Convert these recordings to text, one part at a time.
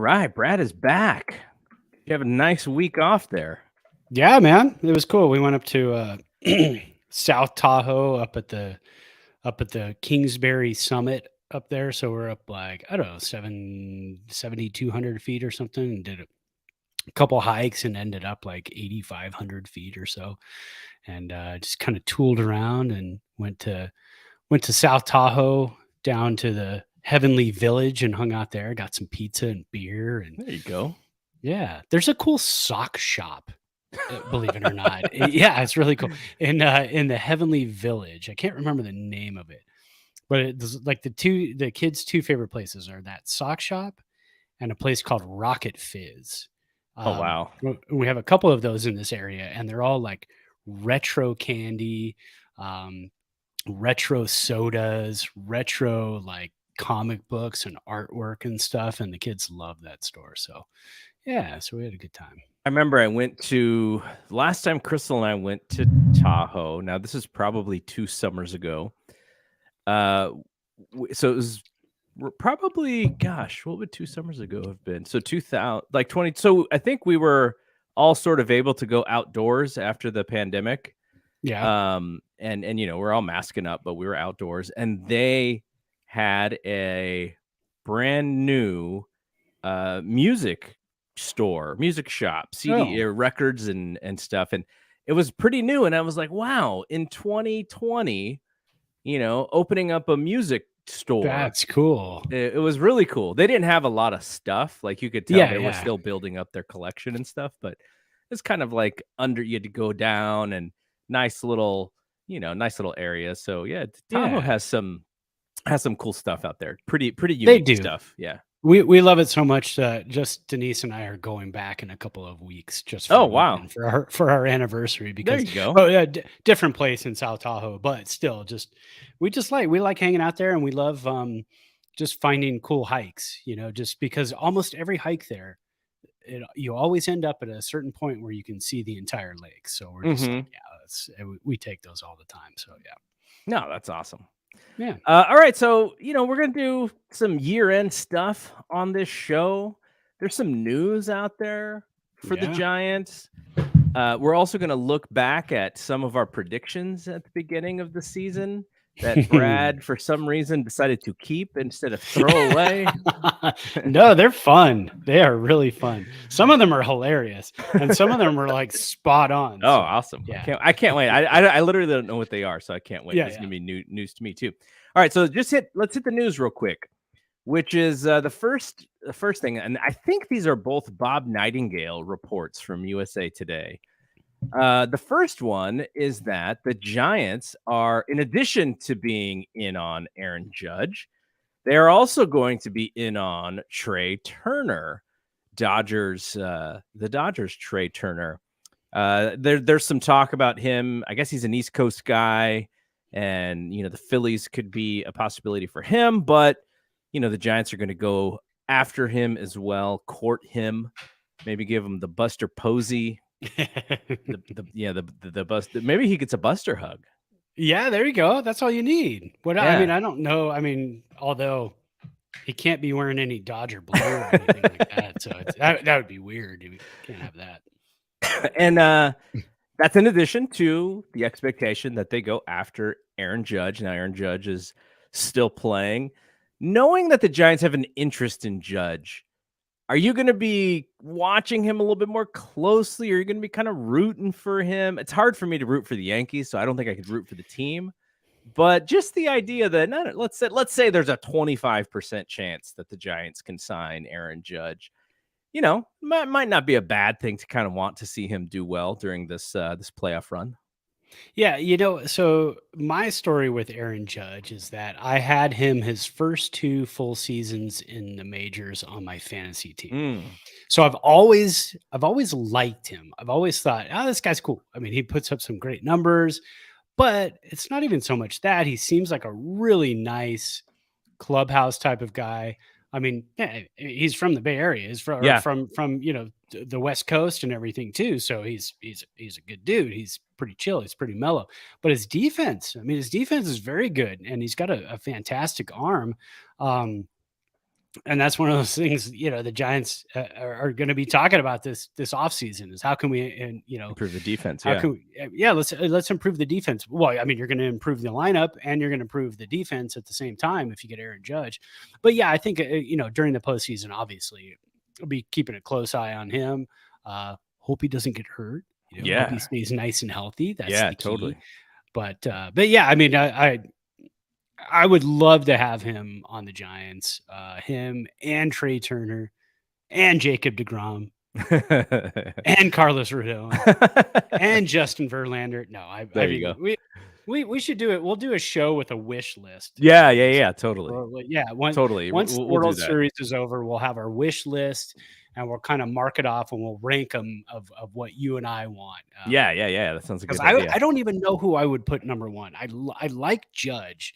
right, Brad is back. You have a nice week off there. Yeah, man, it was cool. We went up to South Tahoe up at the Kingsbury Summit up there. So we're up like I don't know 7,200 feet or something, and did a couple hikes and ended up like 8,500 feet or so, and just kind of tooled around and went to South Tahoe down to the Heavenly Village and hung out there. Got some pizza and beer, and There you go. yeah, there's a cool sock shop. Believe it or not. Yeah, it's really cool. In the Heavenly Village. I can't remember the name of it. But it's like the kids' two favorite places are that sock shop and a place called Rocket Fizz. Oh, wow. We have a couple of those in this area, and they're all like retro candy, retro sodas, retro like comic books and artwork and stuff. And the kids love that store. So yeah, so we had a good time. I remember last time Crystal and I went to Tahoe. Now, this is probably 2 summers ago. So it was probably, gosh, what would 2 summers ago have been? So 2000, like 20. So I think we were all sort of able to go outdoors after the pandemic. Yeah. And we're all masking up, but we were outdoors, and they had a brand new music shop, CD records and stuff, and it was pretty new. And I was like, wow, in 2020, opening up a music store. That's cool. It was really cool. They didn't have a lot of stuff, like you could tell they were still building up their collection and stuff, but it's kind of like you had to go down, and nice little area. So yeah, Tahoe has some cool stuff out there. Pretty unique stuff. Yeah. We love it so much that just Denise and I are going back in a couple of weeks just for our anniversary, because there you go. Different place in South Tahoe, but still we like hanging out there, and we love just finding cool hikes, just because almost every hike there, you always end up at a certain point where you can see the entire lake. So we're just we take those all the time. So yeah. No, that's awesome. Yeah. All right. So, we're going to do some year-end stuff on this show. There's some news out there for the Giants. We're also going to look back at some of our predictions at the beginning of the season that Brad, for some reason, decided to keep instead of throw away. No, they're fun. They are really fun. Some of them are hilarious, and some of them are like spot on. Oh, awesome. Yeah. I can't wait. I literally don't know what they are, so I can't wait. It's going to be news to me too. All right, so let's hit the news real quick, which is the first thing, and I think these are both Bob Nightingale reports from USA Today. The first one is that the Giants are, in addition to being in on Aaron Judge, they are also going to be in on Trey Turner, the Dodgers Trey Turner. There's some talk about him. I guess he's an East Coast guy, and the Phillies could be a possibility for him, but the Giants are going to go after him as well, court him, maybe give him the Buster Posey. the Buster. Maybe he gets a Buster hug. Yeah, there you go. That's all you need. I mean, I don't know. I mean, although he can't be wearing any Dodger blue or anything like that, so that would be weird. You can't have that. And that's in addition to the expectation that they go after Aaron Judge. Now, Aaron Judge is still playing. Knowing that the Giants have an interest in Judge, are you going to be watching him a little bit more closely? Or are you going to be kind of rooting for him? It's hard for me to root for the Yankees, so I don't think I could root for the team. But just the idea that let's say there's a 25% chance that the Giants can sign Aaron Judge. Might not be a bad thing to kind of want to see him do well during this playoff run. Yeah, so my story with Aaron Judge is that I had him his first 2 full seasons in the majors on my fantasy team. So I've always liked him. I've always thought, this guy's cool. I mean, he puts up some great numbers, but it's not even so much that. He seems like a really nice clubhouse type of guy. I mean, he's from the Bay Area. He's from the West Coast and everything too. So he's a good dude. He's pretty chill. He's pretty mellow. But his defense is very good, and he's got a fantastic arm. And that's one of those things, the Giants are going to be talking about this offseason is how can we, and improve the defense. How can we, let's improve the defense. Well, I mean, you're going to improve the lineup and you're going to improve the defense at the same time if you get Aaron Judge. But yeah, I think during the postseason, obviously, we'll be keeping a close eye on him. Hope he doesn't get hurt. Hope he stays nice and healthy. That's the key. Totally. But yeah, I mean, I would love to have him on the Giants. Him and Trey Turner and Jacob deGrom. And Carlos Rodon and Justin Verlander. No, there you go. We should do it. We'll do a show with a wish list. Yeah, totally. Totally. Once the World Series is over, we'll have our wish list and we'll kind of mark it off and we'll rank them of what you and I want. Yeah. That sounds a good idea. I don't even know who I would put number one. I like Judge,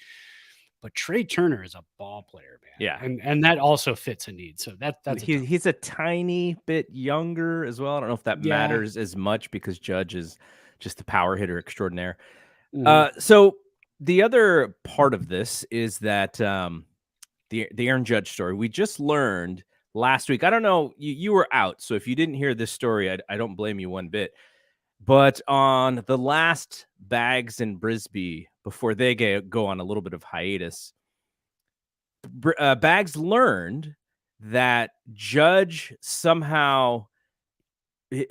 but Trey Turner is a ball player, man. Yeah, and that also fits a need. So that's he's a tiny bit younger as well. I don't know if that matters as much because Judge is just the power hitter extraordinaire. Mm-hmm. So the other part of this is that the Aaron Judge story we just learned last week. I don't know, you were out, so if you didn't hear this story, I don't blame you one bit. But on the last Bags and Brisbee, before they go on a little bit of hiatus, Bags learned that Judge somehow,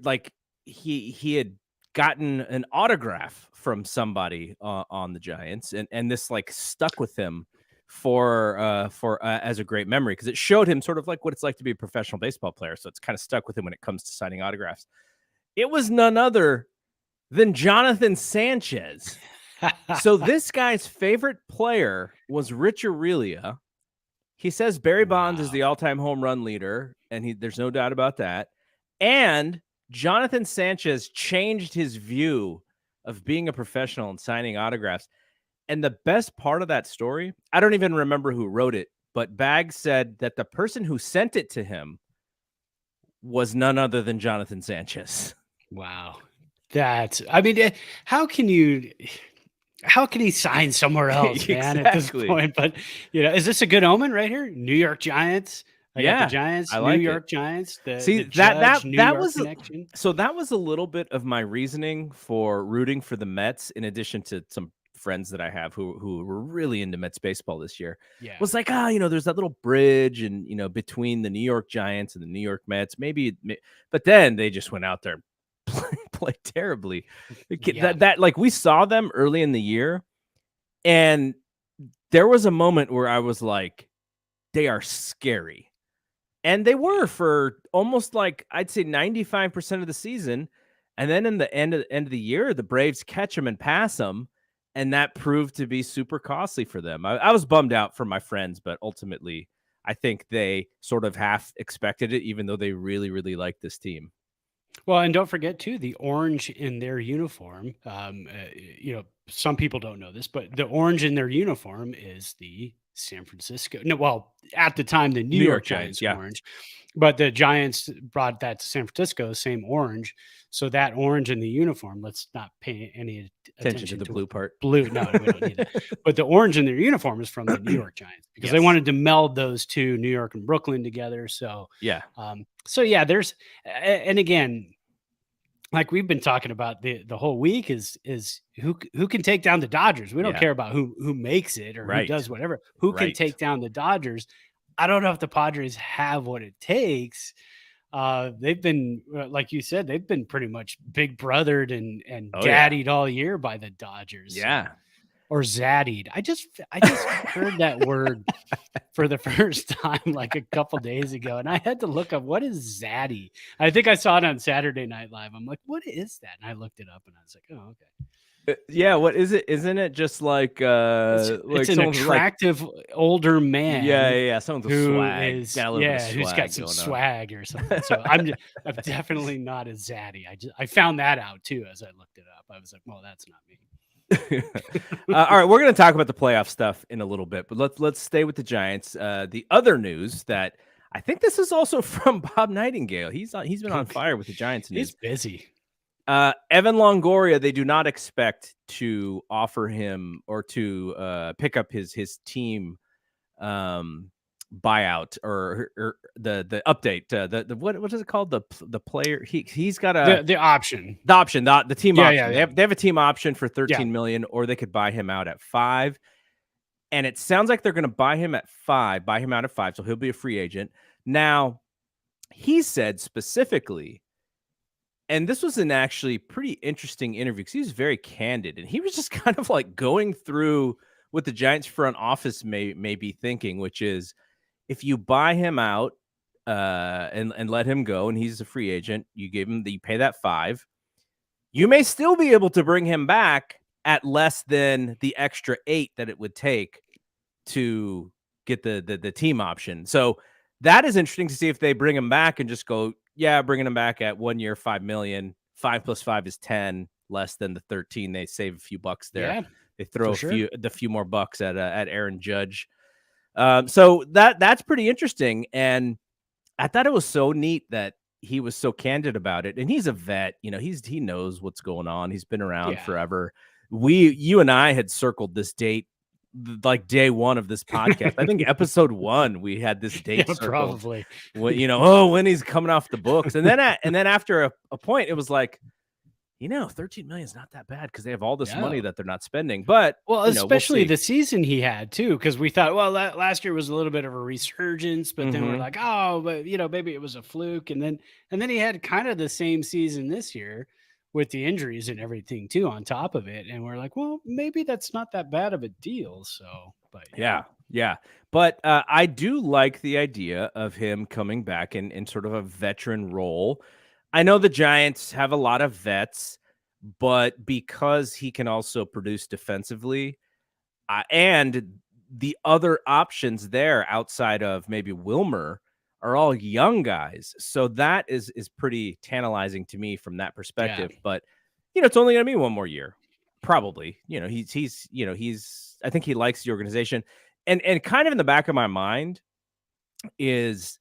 like he had gotten an autograph from somebody on the Giants, and this like stuck with him for as a great memory because it showed him sort of like what it's like to be a professional baseball player. So it's kind of stuck with him when it comes to signing autographs. It was none other than Jonathan Sanchez. So this guy's favorite player was Rich Aurelia. He says Barry Bonds is the all-time home run leader, and there's no doubt about that. And Jonathan Sanchez changed his view of being a professional and signing autographs. And the best part of that story, I don't even remember who wrote it, but Bags said that the person who sent it to him was none other than Jonathan Sanchez. Wow. I mean, how can he sign somewhere else, man, at this point? But, is this a good omen right here? New York Giants. The Giants, New York Giants. That was connection. So that was a little bit of my reasoning for rooting for the Mets, in addition to some friends that I have who were really into Mets baseball this year. Yeah. Was like, there's that little bridge and, between the New York Giants and the New York Mets, but then they just went out there play terribly. That like we saw them early in the year, and there was a moment where I was like, they are scary. And they were for almost like I'd say 95% of the season. And then in the end of the year, the Braves catch them and pass them. And that proved to be super costly for them. I was bummed out for my friends, but ultimately I think they sort of half expected it, even though they really, really liked this team. Well, and don't forget too, the orange in their uniform. Some people don't know this, but the orange in their uniform is the San Francisco. No, well, at the time, the New York Giants orange, but the Giants brought that to San Francisco, same orange. So that orange in the uniform, let's not pay any attention to the blue part. Blue, no, we don't need that. But the orange in their uniform is from the New York Giants because they wanted to meld those two, New York and Brooklyn, together. So there's, and again, like we've been talking about the whole week is who can take down the Dodgers. We don't care about who makes it or who does whatever. Who can take down the Dodgers? I don't know if the Padres have what it takes. They've been, like you said, they've been pretty much big brothered and daddied all year by the Dodgers. Yeah. Or zaddied. I just heard that word for the first time like a couple days ago, and I had to look up what is zaddy. I think I saw it on Saturday Night Live. I'm like, what is that? And I looked it up, and I was like, oh, okay. Yeah, what is it? Isn't it just like it's an attractive older man? Yeah. Someone's with swag. Who's got some swag or something. So I'm definitely not a zaddy. I found that out too as I looked it up. I was like, well, that's not me. All right, we're going to talk about the playoff stuff in a little bit, but let's stay with the Giants. The other news that I think this is also from Bob Nightingale. He's been on fire with the Giants. He's busy. Evan Longoria, they do not expect to offer him or to pick up his team buyout or the update. The what is it called? The player he's got the option. The team option. Yeah. They have a team option for 13 million, or they could buy him out at 5. And it sounds like they're going to buy him out at 5, so he'll be a free agent. Now, he said specifically, and this was an actually pretty interesting interview because he was very candid, and he was just kind of like going through what the Giants front office may be thinking, which is if you buy him out and let him go, and he's a free agent, you pay that 5, you may still be able to bring him back at less than the extra 8 that it would take to get the team option. So that is interesting to see if they bring him back and just go, bringing him back at 1 year, 5 million, 5 plus 5 is 10, less than the 13. They save a few bucks there. Yeah, they throw a few more bucks at Aaron Judge. So that's pretty interesting. And I thought it was so neat that he was so candid about it. And he's a vet, he knows what's going on. He's been around forever. You and I had circled this date like day 1 of this podcast. I think episode 1 we had this date circled. Probably. When he's coming off the books, and then after a point, it was like, 13 million is not that bad because they have all this money that they're not spending. But especially the season he had too, because we thought, well, last year was a little bit of a resurgence, but then we're like, but maybe it was a fluke, and then he had kind of the same season this year with the injuries and everything too on top of it, and we're like, well, maybe that's not that bad of a deal. So, but yeah. But I do like the idea of him coming back in sort of a veteran role. I know the Giants have a lot of vets, but because he can also produce defensively, and the other options there outside of maybe Wilmer are all young guys. So that is pretty tantalizing to me from that perspective. Yeah. But, it's only going to be 1 more year, probably. He's I think he likes the organization. And kind of in the back of my mind is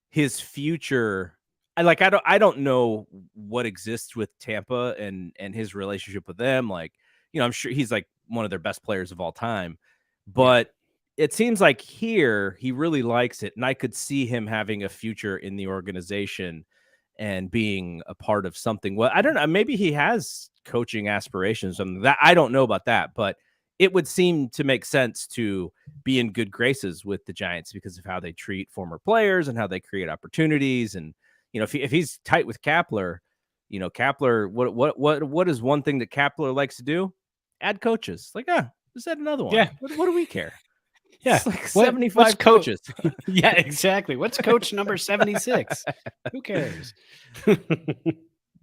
his future. I don't know what exists with Tampa and his relationship with them. I'm sure he's like one of their best players of all time, but it seems like here he really likes it. And I could see him having a future in the organization and being a part of something. Well, I don't know. Maybe he has coaching aspirations. That I don't know about that, but it would seem to make sense to be in good graces with the Giants because of how they treat former players and how they create opportunities. And, if he's tight with Kapler, Kapler, what is one thing that Kapler likes to do? Add coaches. Just add another one. Yeah. What do we care? Yeah. It's like 75 coaches. Yeah, exactly. What's coach number 76? Who cares?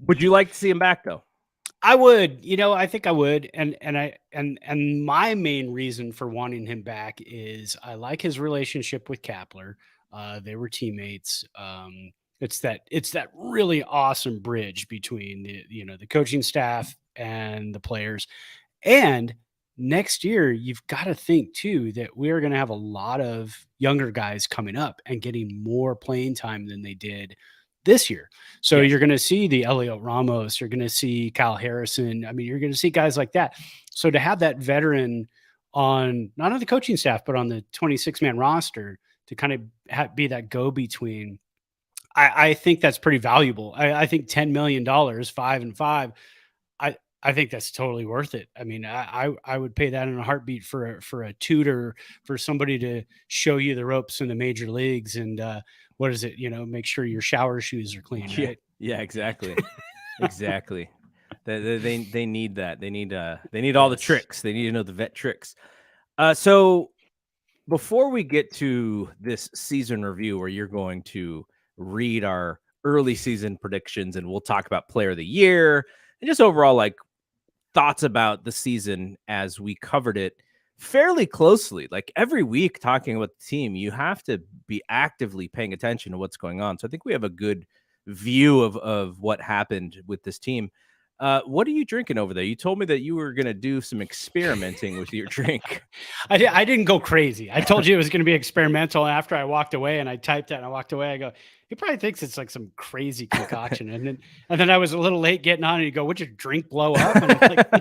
Would you like to see him back though? I would, I think I would. And my main reason for wanting him back is I like his relationship with Kapler. They were teammates. It's that really awesome bridge between the coaching staff and the players. And next year, you've got to think too that we're going to have a lot of younger guys coming up and getting more playing time than they did this year. So you're going to see the Elliot Ramos, you're going to see Kyle Harrison. I mean, you're going to see guys like that. So to have that veteran on not on the coaching staff, but on the 26-man roster to kind of be that go-between, I think that's pretty valuable. I think $10 million, 5 and 5. I think that's totally worth it. I mean, I would pay that in a heartbeat for a tutor, for somebody to show you the ropes in the major leagues. And what is it? Make sure your shower shoes are clean, right? Yeah, exactly. Exactly. They need that. They need all the tricks. They need to know the vet tricks. So before we get to this season review where you're going to read our early season predictions and we'll talk about player of the year and just overall thoughts about the season as we covered it fairly closely, every week talking about the team, you have to be actively paying attention to what's going on. So I think we have a good view of what happened with this team. What are you drinking over there? You told me that you were going to do some experimenting with your drink. I didn't go crazy. I told you it was going to be experimental. After I walked away and I typed that and I walked away, I go, he probably thinks it's like some crazy concoction. and then I was a little late getting on and you go, would your drink blow up? And I'm like,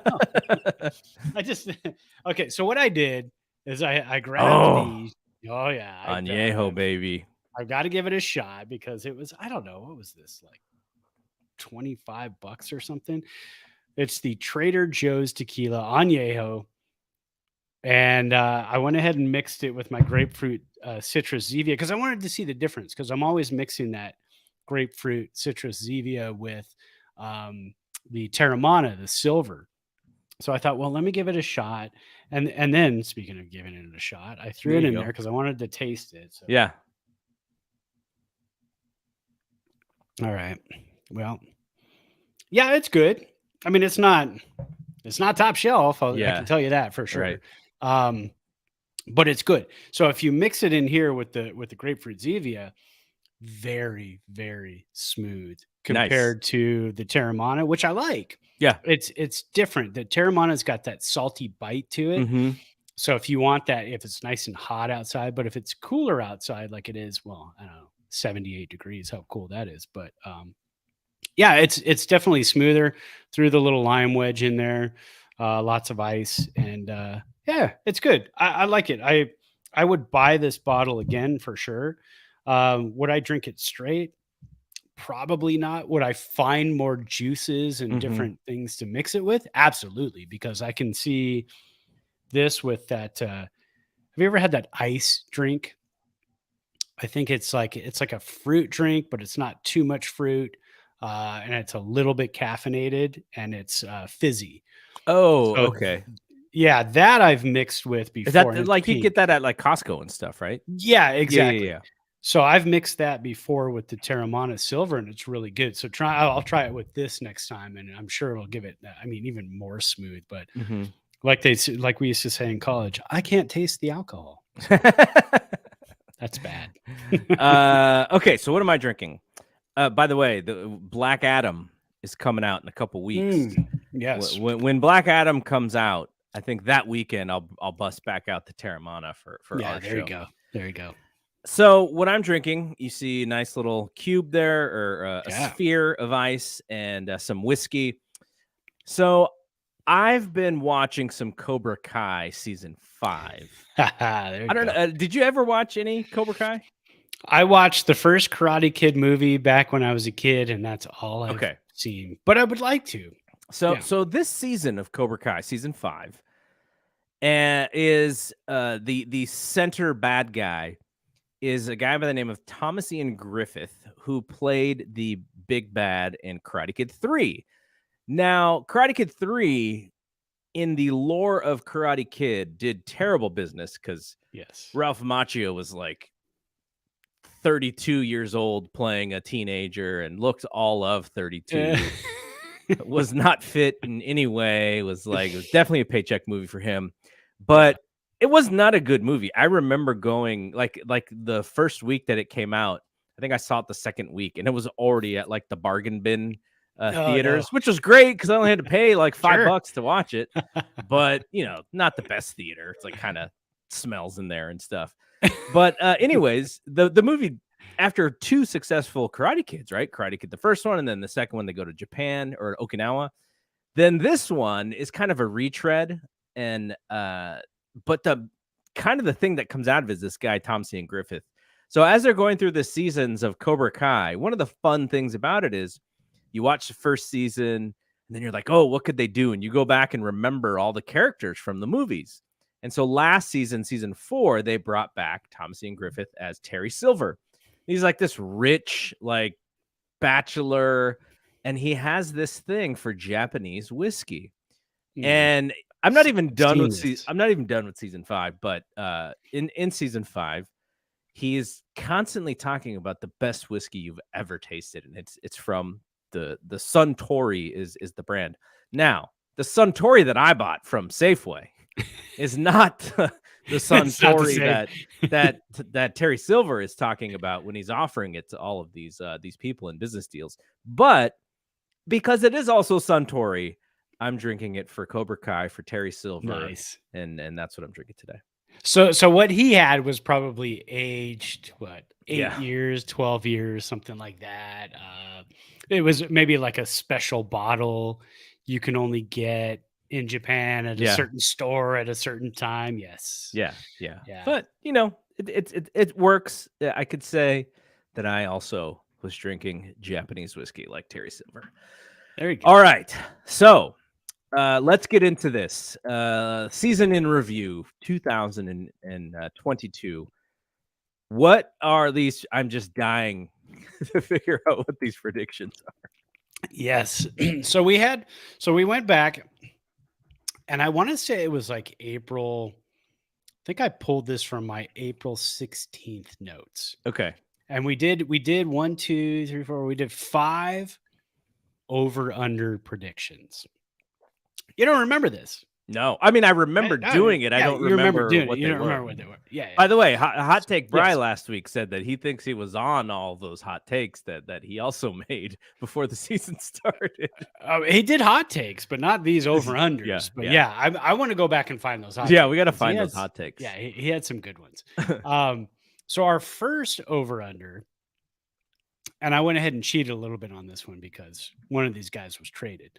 no. Okay. So what I did is I grabbed Oh yeah, Añejo, baby. I've got to give it a shot because it was, I don't know, what was this, like $25 or something? It's the Trader Joe's tequila Añejo. And I went ahead and mixed it with my grapefruit citrus zevia because I wanted to see the difference because I'm always mixing that grapefruit citrus zevia with the Terramana, the silver. So I thought, well, let me give it a shot. And then speaking of giving it a shot, I threw it in there because I wanted to taste it. So. Yeah. All right. Well, yeah, it's good. I mean, it's not top shelf. I can tell you that for sure. Right. But it's good. So if you mix it in here with the grapefruit zevia, very, very smooth compared to the Terramana, which I like. Yeah. It's different. The Terramana's got that salty bite to it. Mm-hmm. So if you want that, if it's nice and hot outside, but if it's cooler outside, like it is, well, I don't know, 78 degrees, how cool that is. But yeah, it's definitely smoother. Threw the little lime wedge in there, lots of ice, and yeah, it's good. I like it. I would buy this bottle again for sure. Would I drink it straight? Probably not. Would I find more juices and different things to mix it with? Absolutely, because I can see this with that. Have you ever had that ice drink? I think it's like a fruit drink, but it's not too much fruit. And it's a little bit caffeinated and it's fizzy. Oh, so, okay. Yeah, that I've mixed with before. Is that like you get that at like Costco and stuff, right? Yeah, exactly. Yeah. So I've mixed that before with the Terramana Silver, and it's really good. So I'll try it with this next time, and I'm sure it'll give it. I mean, even more smooth. But like we used to say in college, I can't taste the alcohol. So that's bad. Okay, so what am I drinking? By the way, the Black Adam is coming out in a couple weeks. Yes. When Black Adam comes out, I think that weekend I'll bust back out the Terramana for our show. There you go. So what I'm drinking, you see a nice little cube there, or a sphere of ice, and some whiskey. So I've been watching some Cobra Kai season 5. I don't know. Did you ever watch any Cobra Kai? I watched the first Karate Kid movie back when I was a kid, and that's all I've seen. But I would like to. So this season of Cobra Kai, season 5, is the center bad guy is a guy by the name of Thomas Ian Griffith, who played the big bad in Karate Kid 3. Now, Karate Kid 3, in the lore of Karate Kid, did terrible business because Ralph Macchio was like 32 years old playing a teenager and looked all of 32. Was not fit in any way. It was definitely a paycheck movie for him. But it was not a good movie. I remember going like the first week that it came out. I think I saw it the second week, and it was already at like the bargain bin theaters, which was great because I only had to pay like $5 to watch it. But not the best theater. It's like kind of smells in there and stuff. But anyways, the movie, after 2 successful Karate Kids, right? Karate Kid, the first one, and then the second one, they go to Japan or Okinawa. Then this one is kind of a retread, and but the kind of the thing that comes out of it is this guy, Thompson and Griffith. So as they're going through the seasons of Cobra Kai, one of the fun things about it is you watch the first season, and then you're like, oh, what could they do? And you go back and remember all the characters from the movies. And so last season, season 4, they brought back Thomas Ian Griffith as Terry Silver. He's like this rich, like bachelor, and he has this thing for Japanese whiskey. And I'm not even done with season 5, but in season 5, he is constantly talking about the best whiskey you've ever tasted, and it's from the Suntory is the brand. Now, the Suntory that I bought from Safeway is not the Suntory that Terry Silver is talking about when he's offering it to all of these people in business deals. But because it is also Suntory, I'm drinking it for Cobra Kai for Terry Silver. Nice. And that's what I'm drinking today. So what he had was probably aged 8 years, 12 years, something like that. It was maybe like a special bottle you can only get in Japan at a certain store at a certain time. Yes. Yeah. But it works. I could say that I also was drinking Japanese whiskey like Terry Silver. There you go. All right, so let's get into this season in review 2022. What are these? I'm just dying to figure out what these predictions are. Yes. So we went back, and I want to say it was like April. I think I pulled this from my April 16th notes. Okay. And we did 1, 2, 3, 4. We did 5 over/under predictions. You don't remember this? No, I mean I remember doing it. I don't remember doing what it. You they don't were. remember what they were. Yeah. By the way, hot take Bry last week said that he thinks he was on all those hot takes that he also made before the season started. He did hot takes, but not these over/unders. Yeah, but I want to go back and find those hot takes. Yeah, we got to find those hot takes. Yeah, he had some good ones. So our first over/under, and I went ahead and cheated a little bit on this one because one of these guys was traded.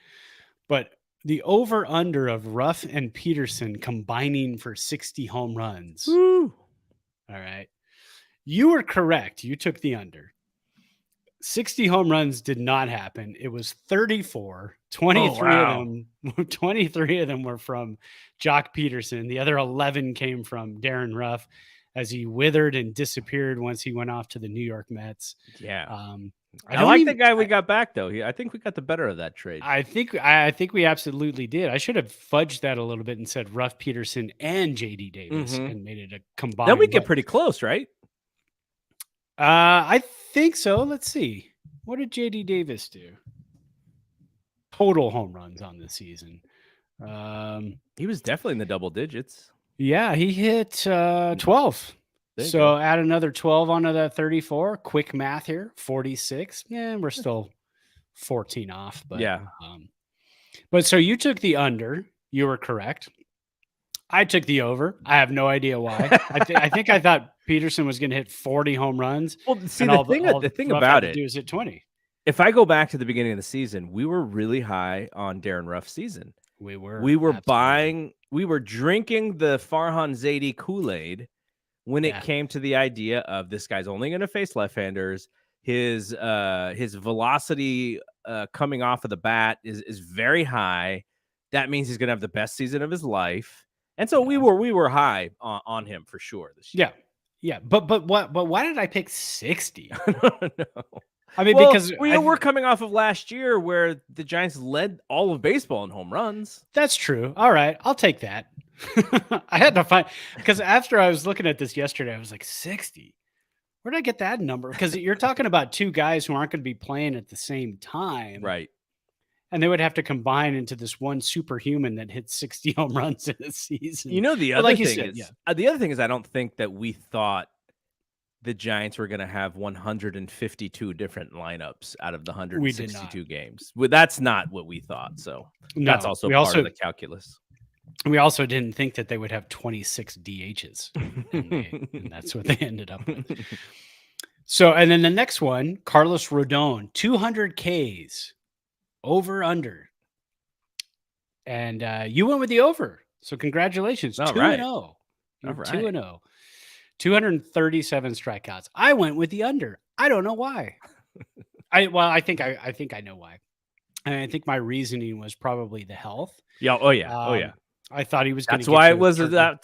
But the over/under of Ruff and Peterson combining for 60 home runs. Woo. All right. You were correct. You took the under. 60 home runs did not happen. It was 34. 23 of them were from Jock Peterson. The other 11 came from Darren Ruff as he withered and disappeared once he went off to the New York Mets. Yeah. I like the guy we got back though. I think we got the better of that trade. I think we absolutely did. I should have fudged that a little bit and said Ruff, Peterson, and JD Davis and made it a combined. Then we get pretty close, right? I think so. Let's see. What did JD Davis do? Total home runs on the season. He was definitely in the double digits. Yeah, he hit 12. So add another 12 onto that 34. Quick math here, 46. Yeah, we're still 14 off. But yeah. But so you took the under. You were correct. I took the over. I have no idea why. I think I thought Peterson was going to hit 40 home runs. Well, see, the thing about it is hit 20. If I go back to the beginning of the season, we were really high on Darren Ruff's season. We were drinking the Farhan Zaidi Kool-Aid when it came to the idea of this guy's only going to face left-handers. His velocity coming off of the bat is very high. That means he's going to have the best season of his life. And so we were high on him for sure this year. Yeah. But why did I pick 60? I don't know. I mean, because we're coming off of last year where the Giants led all of baseball in home runs. That's true. All right, I'll take that. I had to find, because after I was looking at this yesterday, I was like, 60. Where did I get that number? Because you're talking about two guys who aren't going to be playing at the same time. Right. And they would have to combine into this one superhuman that hits 60 home runs in a season. You know, the other thing is I don't think that we thought the Giants were going to have 152 different lineups out of the 162 games. Well, that's not what we thought. So that's also part of the calculus. We also didn't think that they would have 26 DHs. And that's what they ended up with. So, and then the next one, Carlos Rodon, 200 Ks, over under. And you went with the over. So congratulations. 2-0. All right. 2-0. 237 strikeouts. I went with the under. I don't know why. I think I know why. And I think my reasoning was probably the health. Yeah. Oh yeah. I thought he was going to. That's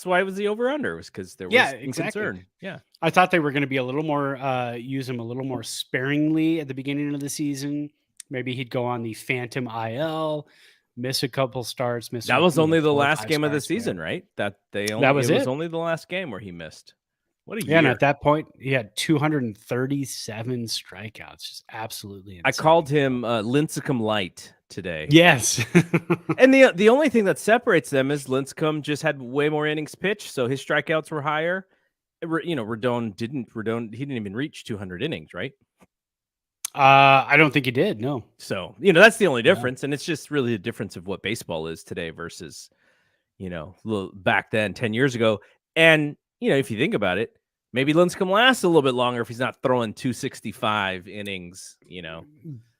why it was the over under, was because there was concern. Yeah. I thought they were going to be a little more use him a little more sparingly at the beginning of the season. Maybe he'd go on the phantom IL, miss a couple starts. That was only the last game of the season, right? It was only the last game where he missed. What a year. And at that point, he had 237 strikeouts. Just absolutely insane. I called him Lincecum Light today. Yes. And the only thing that separates them is Lincecum just had way more innings pitched, so his strikeouts were higher. Rodon didn't even reach 200 innings, right? I don't think he did, no. So, that's the only difference, and it's just really the difference of what baseball is today versus, back then, 10 years ago. And, if you think about it, maybe Lincecum lasts a little bit longer if he's not throwing 265 innings,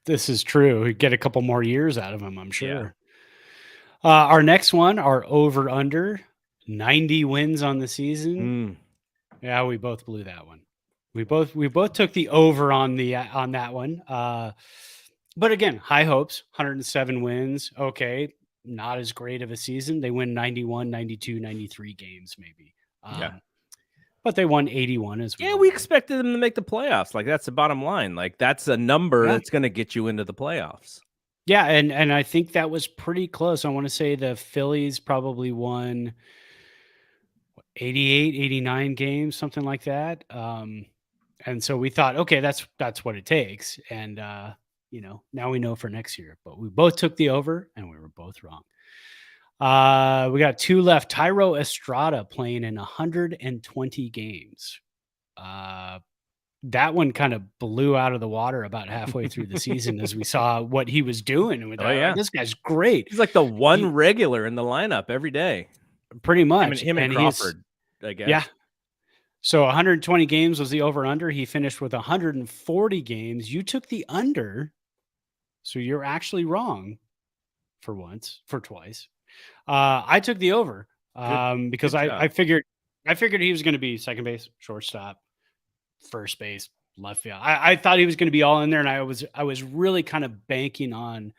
This is true. We get a couple more years out of him, I'm sure. Yeah. Our next one, our over-under, 90 wins on the season. Yeah, we both blew that one. We both took the over on that one. But again, high hopes, 107 wins. Okay, not as great of a season. They win 91, 92, 93 games maybe. Yeah. But they won 81 as well. Yeah, we expected them to make the playoffs. Like, that's the bottom line. Like, that's a number that's going to get you into the playoffs. Yeah, and I think that was pretty close. I want to say the Phillies probably won 88, 89 games, something like that. And so we thought, okay, that's what it takes. And now we know for next year. But we both took the over and we were both wrong. We got 2 left. Tyro Estrada playing in 120 games. That one kind of blew out of the water about halfway through the season as we saw what he was doing. And this guy's great. He's like the one regular in the lineup every day. Pretty much. Him and Crawford, I guess. Yeah. So 120 games was the over-under. He finished with 140 games. You took the under. So you're actually wrong for twice. I took the over because I figured he was going to be second base, shortstop, first base, left field. I thought he was going to be all in there, and I was really kind of banking on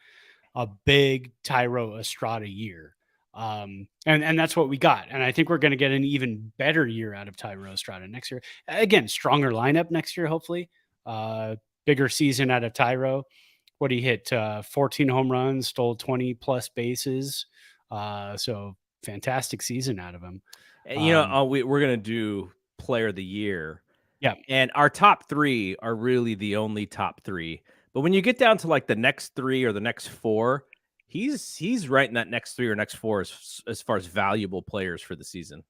a big Tyro Estrada year. And that's what we got. And I think we're going to get an even better year out of Tyro Estrada next year. Again, stronger lineup next year, hopefully. Bigger season out of Tyro. What he hit 14 home runs, stole 20 plus bases. So fantastic season out of him. We're going to do player of the year. Yeah. And our top 3 are really the only top 3. But when you get down to like the next 3 or the next 4, he's right in that next 3 or next 4 as far as valuable players for the season.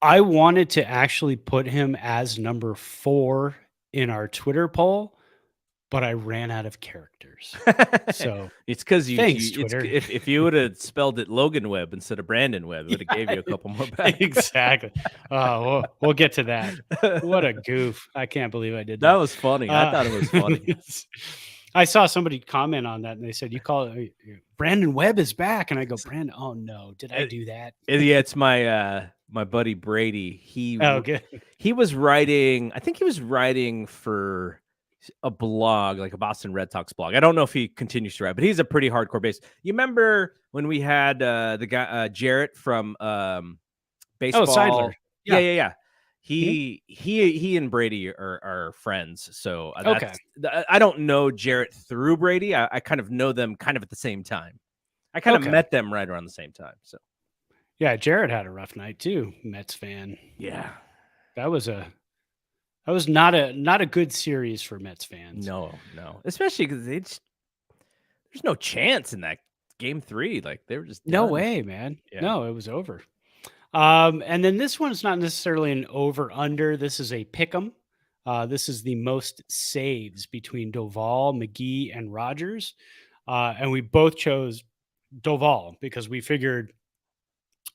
I wanted to actually put him as number 4 in our Twitter poll, but I ran out of characters. So it's because Twitter. If you would have spelled it Logan Webb instead of Brandon Webb, it would have gave you a couple more back. Exactly. Oh, we'll get to that. What a goof. I can't believe I did that. That was funny. I thought it was funny. I saw somebody comment on that and they said, you call it Brandon Webb is back. And I go, Brandon, oh no, did I do that? Yeah, it's my buddy Brady. He was writing, I think he was writing for a blog, like a Boston Red Sox blog. I don't know if he continues to write, but he's a pretty hardcore base. You remember when we had the guy Jarrett from baseball? Oh, Seidler. Yeah. He and Brady are friends. So I don't know Jarrett through Brady. I kind of know them kind of at the same time. I kind of met them right around the same time. So yeah, Jarrett had a rough night too. Mets fan. Yeah, that was not a good series for Mets fans. No, especially because there's no chance in that game 3. Like they were just done. No way, man. Yeah. No, it was over. And then this one's not necessarily an over-under. This is a pick'em. This is the most saves between Doval, McGee, and Rogers. And we both chose Doval because we figured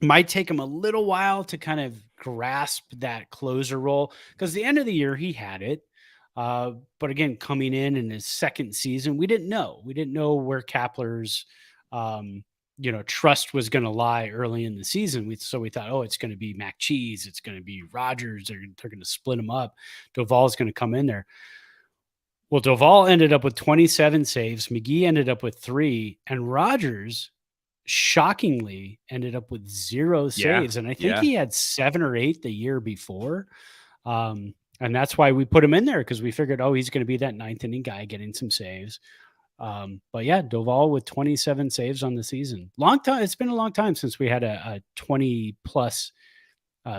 it might take him a little while to kind of grasp that closer role because the end of the year he had it. But again, coming in his second season, we didn't know where Kapler's, trust was going to lie early in the season. So we thought, it's going to be Mac Cheese. It's going to be Rogers. They're going to split him up. Doval's going to come in there. Well, Doval ended up with 27 saves. McGee ended up with 3 and Rogers shockingly ended up with 0 saves. And I think he had 7 or 8 the year before. And that's why we put him in there because we figured, he's going to be that 9th inning guy getting some saves. But yeah, Doval with 27 saves on the season. Long time. It's been a long time since we had a 20 plus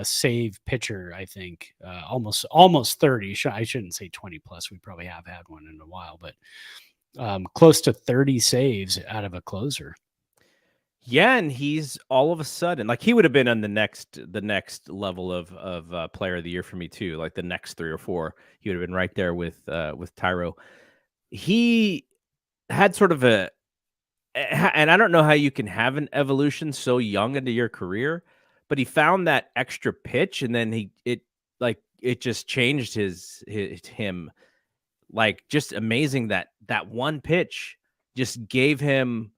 save pitcher. I think almost 30. I shouldn't say 20 plus. We probably have had one in a while, but close to 30 saves out of a closer. Yeah, and he's all of a sudden like he would have been on the next level of player of the year for me too. Like the next 3 or 4, he would have been right there with Tyro. He had sort of and I don't know how you can have an evolution so young into your career, but he found that extra pitch, and then it just changed him. Like just amazing that one pitch just gave him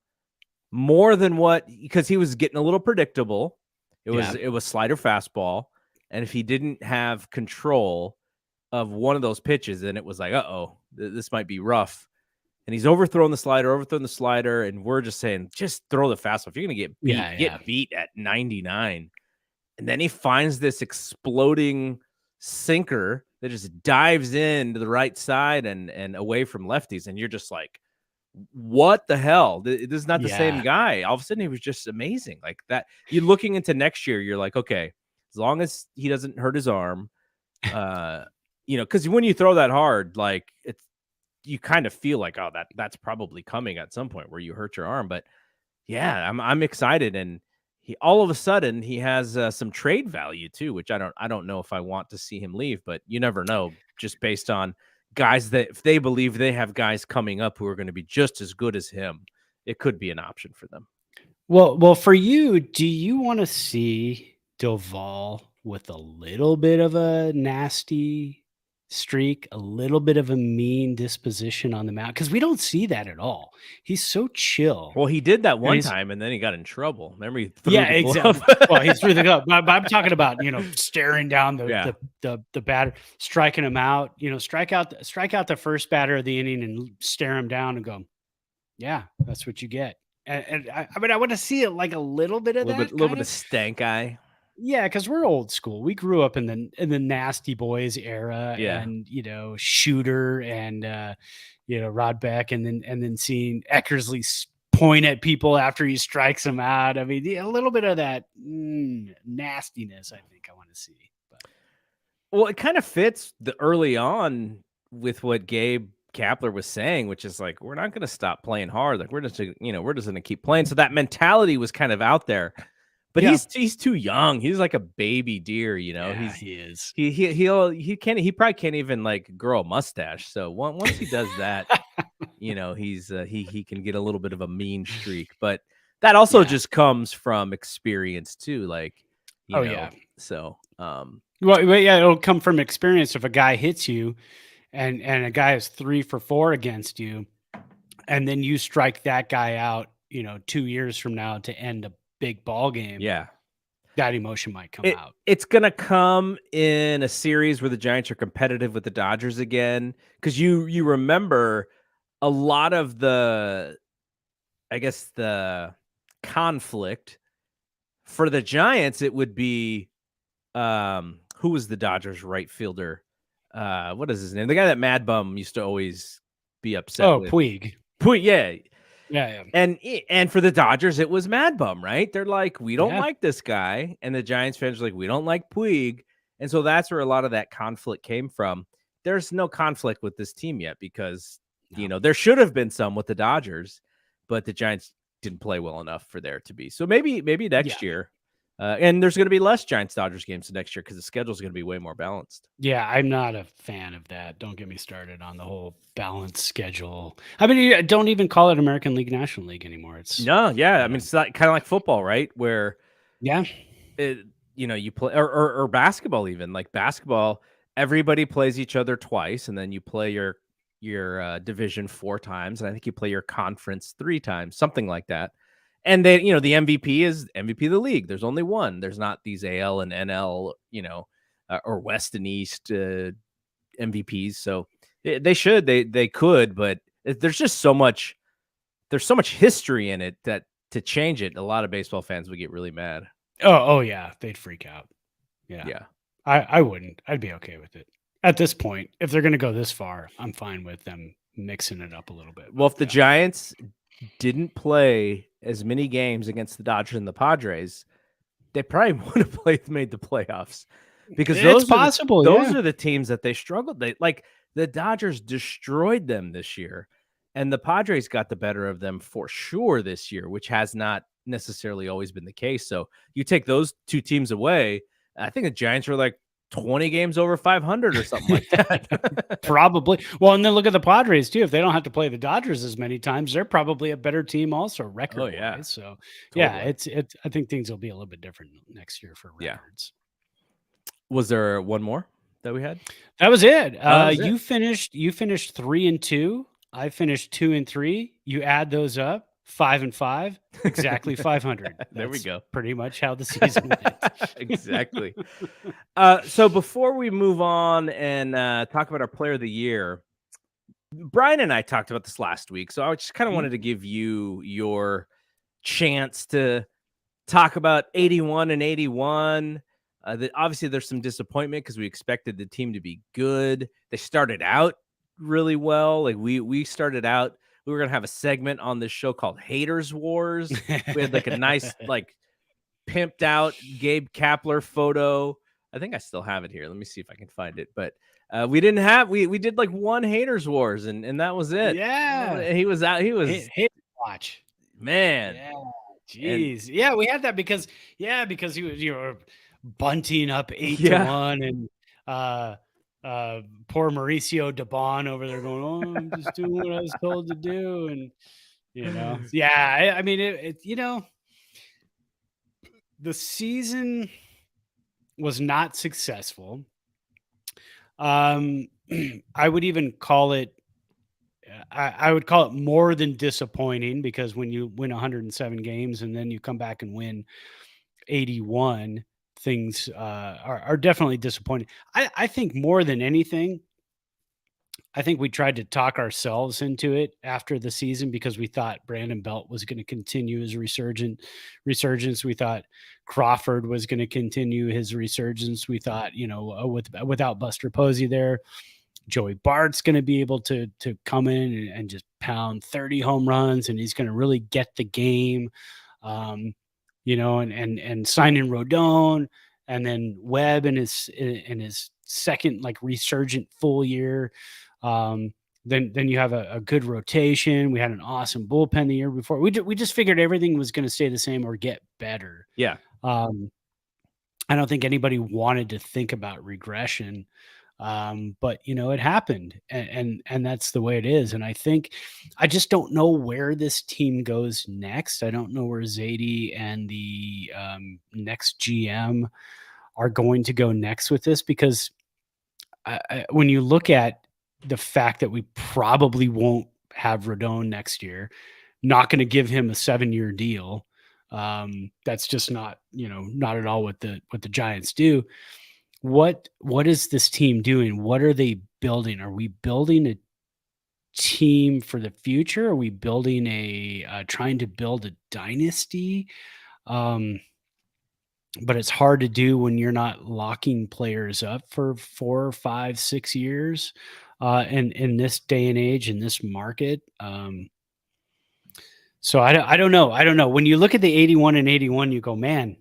more than because he was getting a little predictable. It was slider fastball, And if he didn't have control of one of those pitches, then it was like, this might be rough. And he's overthrown the slider, and we're just saying, just throw the fastball. If you're going to get beat, get beat at 99. And then he finds this exploding sinker that just dives into the right side and away from lefties. And you're just like, what the hell? This is not the same guy. All of a sudden, he was just amazing. Like that. You're looking into next year, you're like, okay, as long as he doesn't hurt his arm, because when you throw that hard, like you kind of feel like, oh, that's probably coming at some point where you hurt your arm. But yeah, I'm excited, and he all of a sudden he has some trade value too, which I don't know if I want to see him leave, but you never know, just based on guys that if they believe they have guys coming up who are going to be just as good as him, it could be an option for them. Well, for you, do you want to see Doval with a little bit of a nasty streak, a little bit of a mean disposition on the mound? Because we don't see that at all. He's so chill. Well, he did that one time, and then he got in trouble. Remember, he threw the glove. Exactly. Well, he threw the glove. But I'm talking about staring down the batter, striking him out. Strike out the first batter of the inning and stare him down and go, yeah, that's what you get. And I want to see it like a little bit of a little bit of stank eye. Yeah, because we're old school. We grew up in the Nasty Boys era, and Shooter and Rod Beck, and then seeing Eckersley point at people after he strikes them out. I mean, a little bit of that nastiness. I think I want to see. But. Well, it kind of fits the early on with what Gabe Kapler was saying, which is like, we're not going to stop playing hard. Like we're just going to keep playing. So that mentality was kind of out there. But he's too young. He's like a baby deer, Yeah, he is. He probably can't even like grow a mustache. So once he does that, he can get a little bit of a mean streak. But that also just comes from experience too. Like, So it'll come from experience. If a guy hits you, and a guy is 3 for 4 against you, and then you strike that guy out, 2 years from now to end a big ball game. Yeah. That emotion might come out. It's going to come in a series where the Giants are competitive with the Dodgers again. Cause you remember a lot of the conflict for the Giants. It would be, who was the Dodgers right fielder? What is his name? The guy that Mad Bum used to always be upset with. Puig. Yeah. Yeah. And for the Dodgers, it was Mad Bum, right? They're like, we don't like this guy. And the Giants fans are like, we don't like Puig. And so that's where a lot of that conflict came from. There's no conflict with this team yet because, there should have been some with the Dodgers, but the Giants didn't play well enough for there to be. So maybe next year. And there's going to be less Giants-Dodgers games next year because the schedule is going to be way more balanced. Yeah, I'm not a fan of that. Don't get me started on the whole balanced schedule. I mean, don't even call it American League, National League anymore. It's I mean, it's kind of like football, right? Where you play or basketball even. Like basketball, everybody plays each other twice, and then you play your division 4 times, and I think you play your conference 3 times, something like that. And then, the MVP is MVP of the league. There's only one. There's not these AL and NL, or West and East MVPs. So they could, but there's just so much history in it that to change it, a lot of baseball fans would get really mad. Oh yeah. They'd freak out. Yeah. I wouldn't. I'd be okay with it. At this point, if they're going to go this far, I'm fine with them mixing it up a little bit. Well, if the Giants didn't play as many games against the Dodgers and the Padres, they probably would have made the playoffs because those are the teams that they struggled. The Dodgers destroyed them this year, and the Padres got the better of them for sure this year, which has not necessarily always been the case. So you take those 2 teams away, I think the Giants were like 20 games over 500 or something like that. Probably. Well, and then look at the Padres too. If they don't have to play the Dodgers as many times, they're probably a better team also record. Oh yeah. Wise. So it's I think things will be a little bit different next year for records. Was there one more that we had? That was it. You finished 3-2. I finished 2-3. You add those up, 5-5, exactly 500. There we go. Pretty much how the season went. Exactly. So before we move on and talk about our player of the year, Brian and I talked about this last week, so I just kind of wanted to give you your chance to talk about 81 and 81. Obviously, there's some disappointment because we expected the team to be good. They started out really well. Like we started out, we were gonna have a segment on this show called Haters Wars. We had like a nice like pimped out Gabe Kapler photo. I think I still have it here. Let me see if I can find it. But we didn't have we did like one Haters Wars and that was it. Yeah, he was out. He was hate watch, man. Yeah. Jeez. Yeah, we had that because he was bunting up 8-1 and poor Mauricio Debon over there going, "Oh, I'm just doing what I was told to do." And I mean it the season was not successful. I would even call it I would call it more than disappointing, because when you win 107 games and then you come back and win 81, things are definitely disappointing. I think more than anything, I think we tried to talk ourselves into it after the season because we thought Brandon Belt was going to continue his resurgence. We thought Crawford was going to continue his resurgence. We thought, without Buster Posey there, Joey Bart's going to be able to come in and just pound 30 home runs, and he's going to really get the game, and signing Rodon, and then Webb in his second like resurgent full year. Then you have a good rotation. We had an awesome bullpen the year before. We just figured everything was going to stay the same or get better. Yeah. I don't think anybody wanted to think about regression. But it happened, and that's the way it is. And I think I just don't know where this team goes next. I don't know where Zadie and the next GM are going to go next with this, because when you look at the fact that we probably won't have Rodon next year, not going to give him a 7-year deal. That's just not at all what the Giants do. What is this team doing? What are they building? Are we building a team for the future? Are we building trying to build a dynasty? But it's hard to do when you're not locking players up for 4, 5, 6 years in this day and age, in this market. So I don't know. I don't know. When you look at the 81 and 81, you go, man,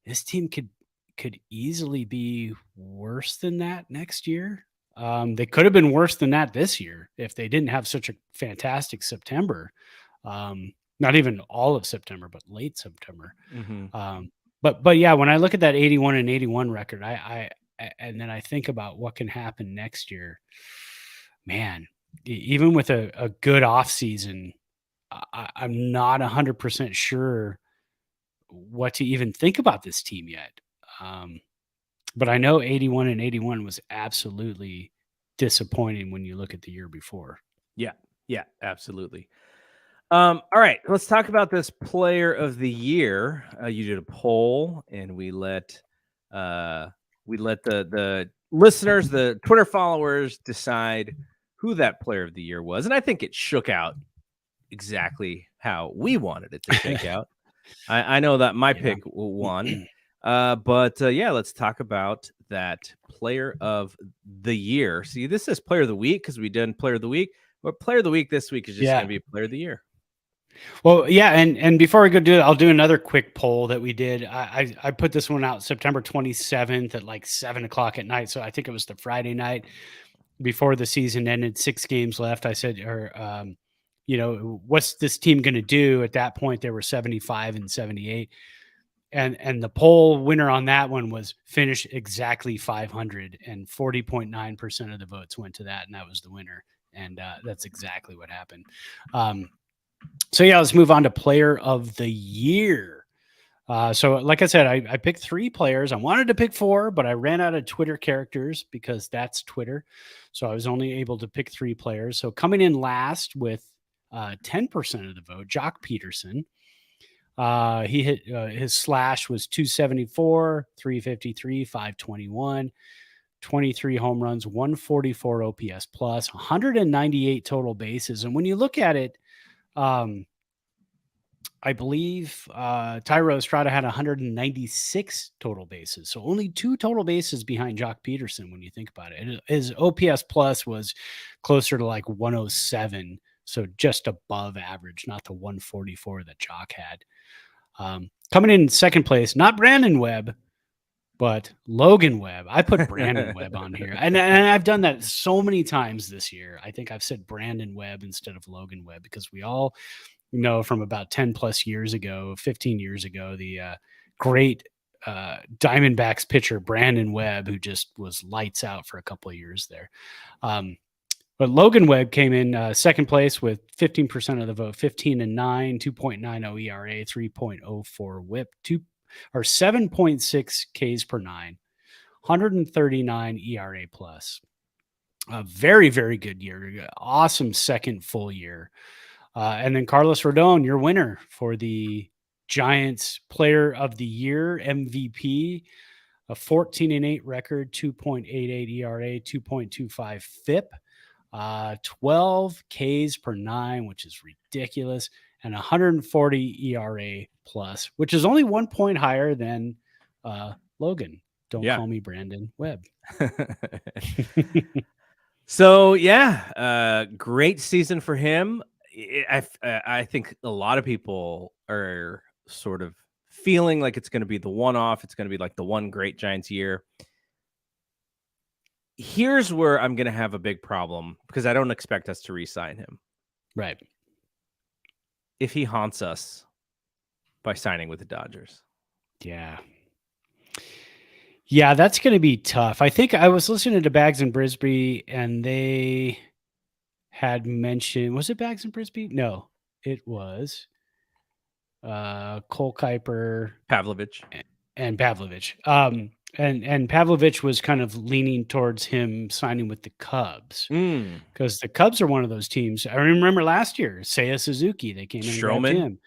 this team could easily be worse than that next year. They could have been worse than that this year if they didn't have such a fantastic September. Not even all of September, but late September. Mm-hmm. But yeah, when I look at that 81 and 81 record, and then I think about what can happen next year, man, even with a good off season, I'm not 100% sure what to even think about this team yet. But I know 81 and 81 was absolutely disappointing when you look at the year before. Yeah, absolutely. All right, let's talk about this player of the year. You did a poll, and we let the listeners, the Twitter followers, decide who that player of the year was, and I think it shook out exactly how we wanted it to shake out. I know that my pick won. But let's talk about that player of the year. See, this is player of the week because we done player of the week, but player of the week this week is just going to be player of the year. Well, yeah, and before we go do it, I'll do another quick poll that we did. I put this one out September 27th at like 7:00 at night. So I think it was the Friday night before the season ended, 6 games left. I said, what's this team going to do? At that point, they were 75 and 78. And the poll winner on that one was finish exactly 500, and 40.9% of the votes went to that. And that was the winner. And that's exactly what happened. So let's move on to player of the year. So like I said, I picked 3 players. I wanted to pick 4, but I ran out of Twitter characters because that's Twitter. So I was only able to pick 3 players. So coming in last with 10% of the vote. Jock Peterson. He hit his slash was 274, 353, 521, 23 home runs, 144 OPS plus, 198 total bases. And when you look at it, I believe Tyro Estrada had 196 total bases. So only 2 total bases behind Jock Peterson when you think about it. His OPS plus was closer to like 107. So just above average, not the 144 that Jock had. Coming in second place, not Brandon Webb, but Logan Webb. I put Brandon Webb on here. And I've done that so many times this year. I think I've said Brandon Webb instead of Logan Webb because we all know from about 10 plus years ago, 15 years ago, the great Diamondbacks pitcher, Brandon Webb, who just was lights out for a couple of years there. But Logan Webb came in second place with 15% of the vote, 15-9, 2.90 ERA, 3.04 WHIP, 7.6 Ks per 9, 139 ERA plus. A very, very good year. Awesome second full year. And then Carlos Rodon, your winner for the Giants Player of the Year, MVP, a 14-8 record, 2.88 ERA, 2.25 FIP. 12 Ks per 9, which is ridiculous, and 140 ERA plus, which is only 1 point higher than Logan. Don't call me Brandon Webb. So great season for him. I think a lot of people are sort of feeling like it's going to be the one-off. It's going to be like the one great Giants year. Here's where I'm going to have a big problem because I don't expect us to re-sign him. Right. If he haunts us by signing with the Dodgers. Yeah. Yeah, that's going to be tough. I think I was listening to Bags and Brisby and they had mentioned, was it Bags and Brisby? No, it was Cole Kuiper, Pavlovich. And Pavlovich. And Pavlovich was kind of leaning towards him signing with the Cubs because the Cubs are one of those teams. I remember last year, Seiya Suzuki, they came in and grabbed him.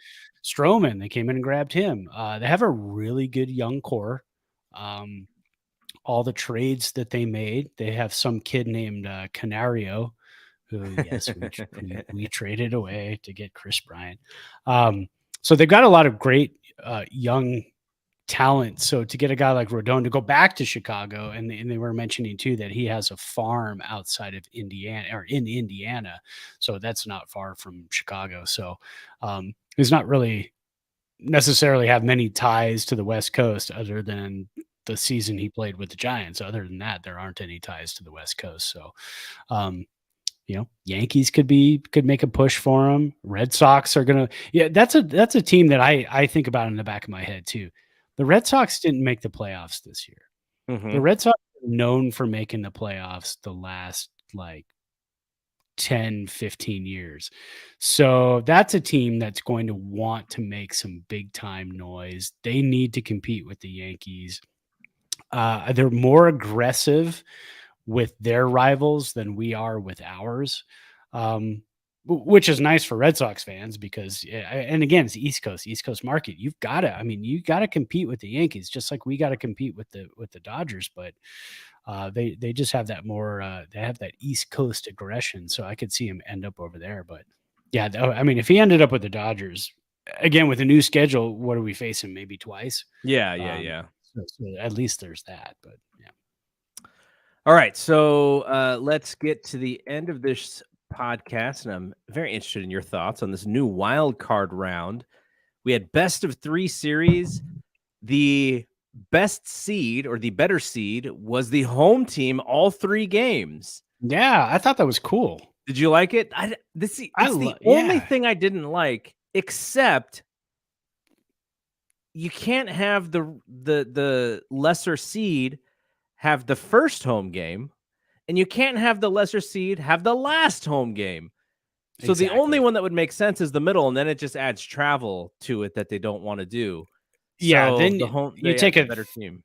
Stroman, they came in and grabbed him. They have a really good young core. All the trades that they made, they have some kid named Canario, who, yes, we traded away to get Chris Bryant. So they've got a lot of great young talent. So to get a guy like Rodon to go back to Chicago, and they were mentioning too that he has a farm outside of Indiana or in Indiana, so that's not far from Chicago. So he's not really necessarily have many ties to the West Coast other than the season he played with the Giants. Other than that, there aren't any ties to the West Coast. So Yankees could make a push for him. Red Sox are gonna. Yeah, that's a team that I think about in the back of my head too. The Red Sox didn't make the playoffs this year. Mm-hmm. The Red Sox are known for making the playoffs the last like 10, 15 years. So that's a team that's going to want to make some big time noise. They need to compete with the Yankees. They're more aggressive with their rivals than we are with ours. Which is nice for Red Sox fans because, and again, it's the East Coast market. You got to compete with the Yankees, just like we got to compete with the Dodgers. But they just have that more, they have that East Coast aggression. So I could see him end up over there. But yeah, I mean, if he ended up with the Dodgers again with a new schedule, what do we face him? Maybe twice. Yeah. So at least there's that. But yeah. All right, so let's get to the end of this podcast, and I'm very interested in your thoughts on this new wild card round. We had best of 3 series. The best seed or the better seed was the home team all 3 games. Yeah, I thought that was cool. Did you like it? It's the only thing I didn't like, except you can't have the lesser seed have the first home game, and you can't have the lesser seed have the last home game. So exactly. The only one that would make sense is the middle, and then it just adds travel to it that they don't want to do. Yeah, so then the home, you take a better team.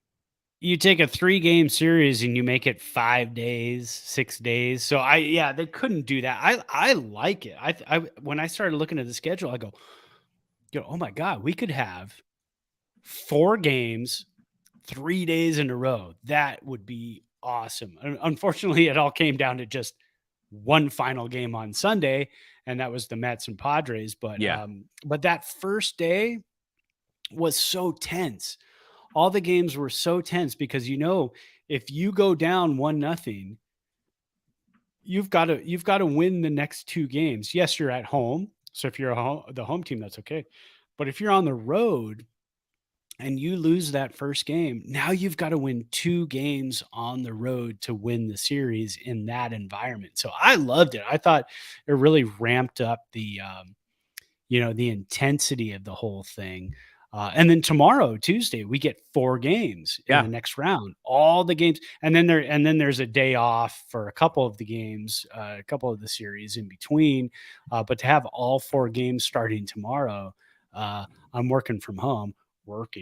you take a 3-game series and you make it 5 days, 6 days. So they couldn't do that. I like it. I when I started looking at the schedule, I go, oh my God, we could have 4 games, 3 days in a row. That would be awesome. Unfortunately, it all came down to just one final game on Sunday, and that was the Mets and Padres. But that first day was so tense. All the games were so tense because if you go down 1-0, you've got to win the next 2 games. Yes, you're at home, so if you're the home team, that's okay. But if you're on the road and you lose that first game, now you've got to win 2 games on the road to win the series in that environment. So I loved it. I thought it really ramped up the the intensity of the whole thing. And then tomorrow, Tuesday, we get 4 games in the next round, all the games. And then there's a day off for a couple of the games, a couple of the series in between. But to have all 4 games starting tomorrow, I'm working from home, quote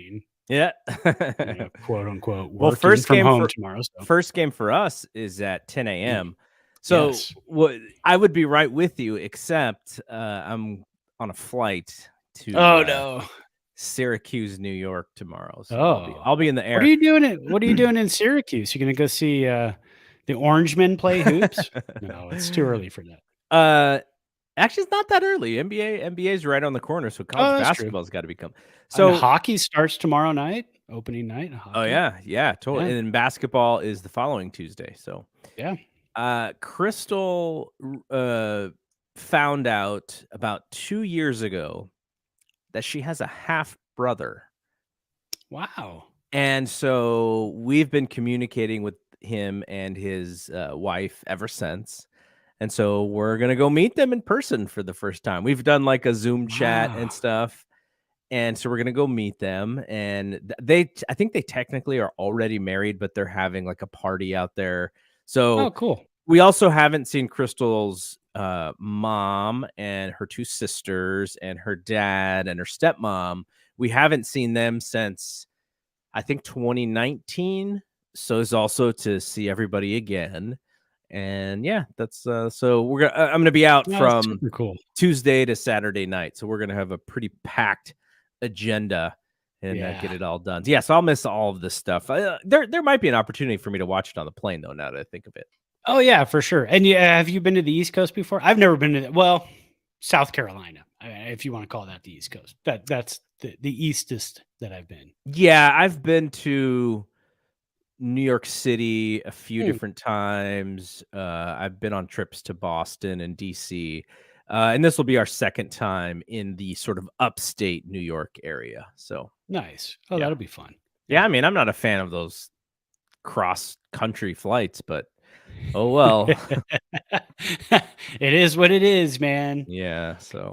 unquote. Well, first game tomorrow. So. First game for us is at 10 a.m. So I would be right with you, except I'm on a flight to Syracuse, New York tomorrow. So I'll be in the air. What are you doing in Syracuse? You're gonna go see the Orangemen play hoops? No, it's too early for that. Actually, it's not that early. NBA is right on the corner, so college basketball's got to become. So hockey starts tomorrow night, opening night. Hockey. Oh yeah, totally. Yeah. And then basketball is the following Tuesday. So Crystal found out about 2 years ago that she has a half brother. Wow. And so we've been communicating with him and his wife ever since. And so we're going to go meet them in person for the first time. We've done like a Zoom chat and stuff. And so we're going to go meet them. And I think they technically are already married, but they're having like a party out there. So cool. We also haven't seen Crystal's mom and her 2 sisters and her dad and her stepmom. We haven't seen them since I think 2019. So it's also to see everybody again. And that's so I'm gonna be out from Tuesday to Saturday night. So we're gonna have a pretty packed agenda and get it all done. So I'll miss all of this stuff. There might be an opportunity for me to watch it on the plane though, now that I think of it. Oh yeah, for sure. And have you been to the East Coast before? I've never been to South Carolina, if you want to call that the East Coast. That's the eastest that I've been. Yeah, I've been to New York City a few different times. I've been on trips to Boston and DC. And this will be our second time in the sort of upstate New York area. So nice. Oh, that'll be fun. Yeah, I mean, I'm not a fan of those cross-country flights, but oh well. It is what it is, man. Yeah. So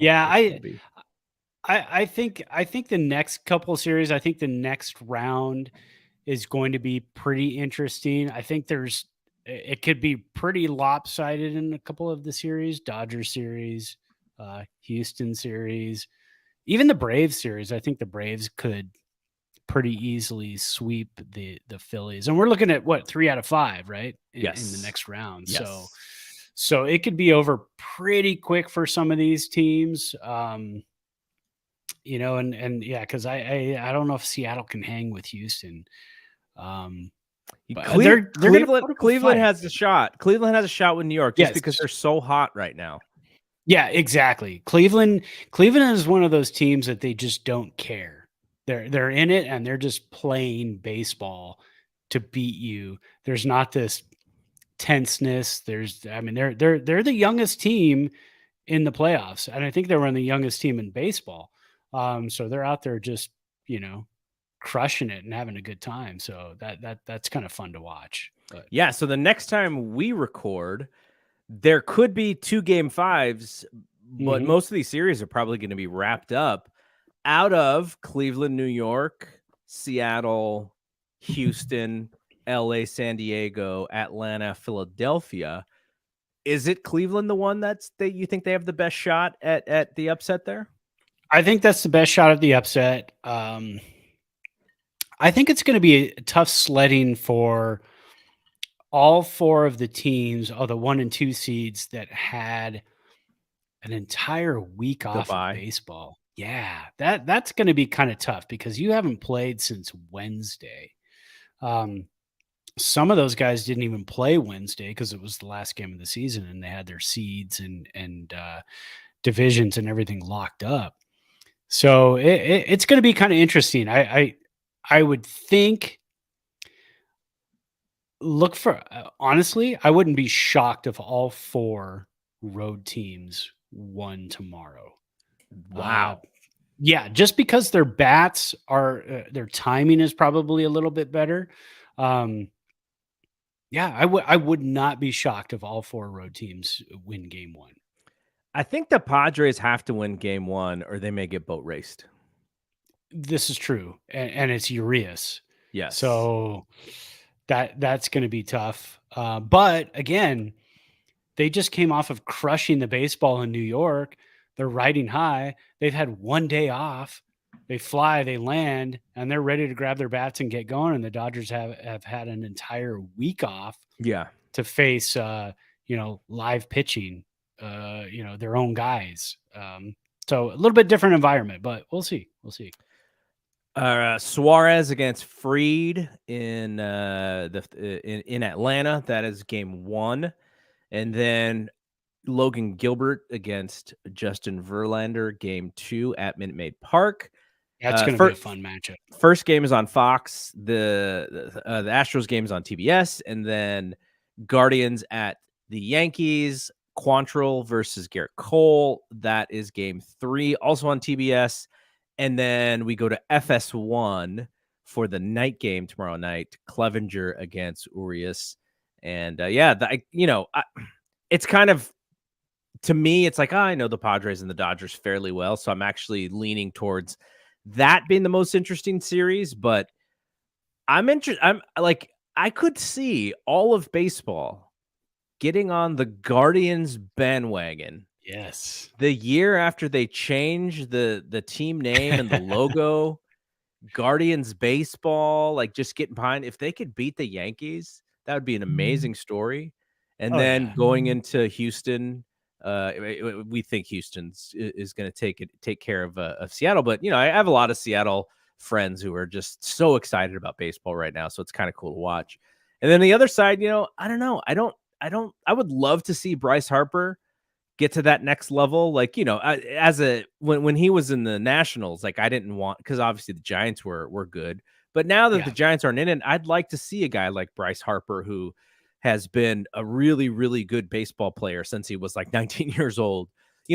I think the next couple of series, I think the next round is going to be pretty interesting. I think it could be pretty lopsided in a couple of the series, Dodgers series, Houston series, even the Braves series. I think the Braves could pretty easily sweep the Phillies. And we're looking at 3 out of 5, right? In the next round. Yes. So it could be over pretty quick for some of these teams. Because I don't know if Seattle can hang with Houston. Cleveland has a shot. Cleveland has a shot with New York just because they're so hot right now. Yeah, exactly. Cleveland is one of those teams that they just don't care. They're in it and they're just playing baseball to beat you. There's not this tenseness. They're the youngest team in the playoffs, and I think they were the youngest team in baseball. So they're out there just crushing it and having a good time. So that's kind of fun to watch. But. Yeah. So the next time we record, there could be 2 Game 5s, but most of these series are probably going to be wrapped up out of Cleveland, New York, Seattle, Houston, LA, San Diego, Atlanta, Philadelphia. Is it Cleveland the one that you think they have the best shot at the upset there? I think that's the best shot at the upset. I think it's going to be a tough sledding for all 4 of the teams, all the 1 and 2 seeds that had an entire week off of baseball. Yeah, that's going to be kind of tough because you haven't played since Wednesday. Some of those guys didn't even play Wednesday because it was the last game of the season and they had their seeds and divisions and everything locked up. So it's going to be kind of interesting. I would think. Look for honestly, I wouldn't be shocked if all 4 road teams won tomorrow. Wow. Yeah, just because their bats are their timing is probably a little bit better. Yeah, I would not be shocked if all 4 road teams win game 1. I think the Padres have to win game 1 or they may get boat raced. This is true. And it's Urias. Yes. So that's going to be tough. But again, they just came off of crushing the baseball in New York. They're riding high. They've had 1 day off. They fly, they land, and they're ready to grab their bats and get going. And the Dodgers have had an entire week off. Yeah. To face, live pitching, their own guys. So a little bit different environment, but we'll see. We'll see. Suarez against Fried in Atlanta. That is game 1. And then Logan Gilbert against Justin Verlander, game 2 at Minute Maid Park. That's going to be a fun matchup. First game is on Fox. The Astros game is on TBS, and then Guardians at the Yankees. Quantrill versus Garrett Cole. That is game 3, also on TBS. And then we go to FS1 for the night game tomorrow night. Clevenger against Urias. And it's kind of, to me, it's like, I know the Padres and the Dodgers fairly well. So I'm actually leaning towards that being the most interesting series. But I'm interested. I could see all of baseball getting on the Guardians bandwagon. Yes. The year after they changed the team name and the logo, Guardians baseball, like just getting behind. If they could beat the Yankees, that would be an amazing story. And then going into Houston, we think Houston's is going to take care of Seattle. But I have a lot of Seattle friends who are just so excited about baseball right now, so it's kind of cool to watch. And then the other side, I don't know. I would love to see Bryce Harper get to that next level. Like, when he was in the Nationals, like I didn't want, because obviously the Giants were good, but now that the Giants aren't in it, I'd like to see a guy like Bryce Harper, who has been a really, really good baseball player since he was like 19 years old,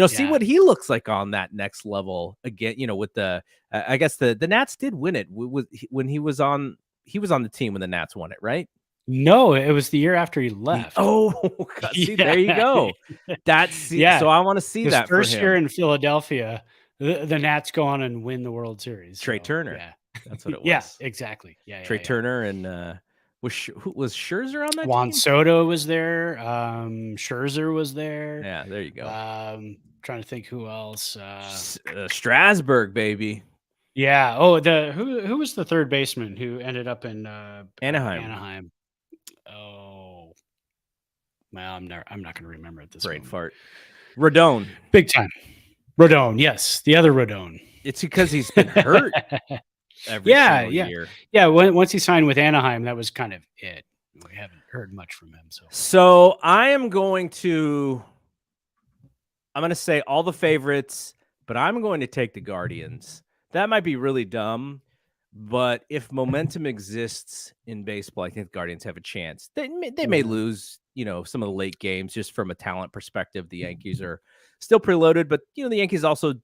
see what he looks like on that next level again, with the, I guess the Nats did win it when he was on the team when the Nats won it, right? No, it was the year after he left. Oh, God, see, there you go. So I want to see his that first for him. year in Philadelphia. The Nats go on and win the World Series. Trey Turner. Yeah, that's what it was. Yeah, exactly. Yeah, Trey Turner and was Scherzer on that Juan team? Soto was there. Scherzer was there. Yeah, there you go. Trying to think who else. Strasburg, baby. Yeah. Oh, who was the third baseman who ended up in Anaheim. Oh, well, I'm not going to remember it this brain moment. fart. Rodon, big time. Rodon, yes, the other Rodon. It's because he's been hurt every year. Yeah. Once he signed with Anaheim, that was kind of it. We haven't heard much from him. So I'm going to say all the favorites, but I'm going to take the Guardians. That might be really dumb, but if momentum exists in baseball, I think the Guardians have a chance. They may lose, some of the late games just from a talent perspective. The Yankees are still preloaded, but the Yankees also